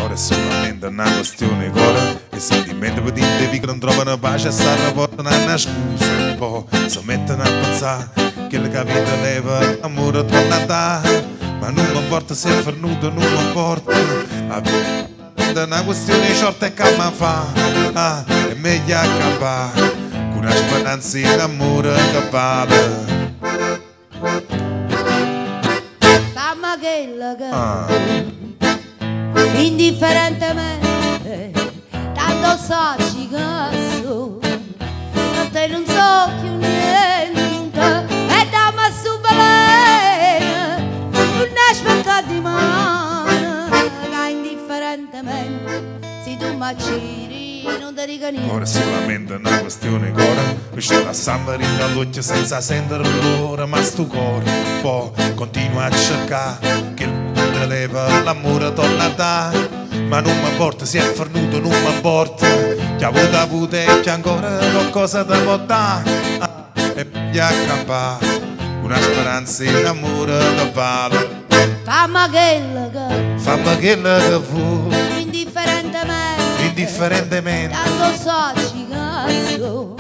Ora è solamente una questione di cuore e sentimenti per dire che non trovano pace e stanno portando una scusa un po'. Si mettono a pensare che la capita leva l'amore torna a dare, ma non mi importa se è fornuto, non mi importa. È una questione short e calma fa, è meglio accampare con una speranza in amore che vale. Famma quella che indifferentemente tanto so che so, a te non so più niente e dammi su veleno non aspetta di mano che indifferentemente se tu mi giri non ti dico niente. Ora è solamente una questione di cuore, riesce a sambare in luce senza sentire l'ora, ma sto cuore un po' continua a cercare che il leva l'amore torna a dare, ma non mi importa se è fornuto, non mi importa che ha avuto e che ancora qualcosa da può dare, e poi accampare una speranza in amore che vale. Famma quella che Fu indifferentemente indifferentemente tanto so che so,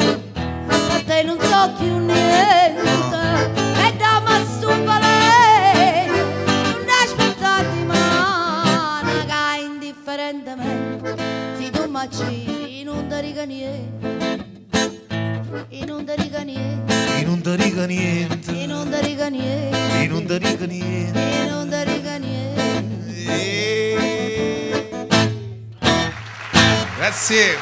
a te non so più niente e dammi su veleno non aspetta di mano che indifferentemente se tu mi giri non ti dico niente e non ti dico niente e non ti dico niente e non ti dico niente e non ti dico niente. e non ti dico niente. Grazie.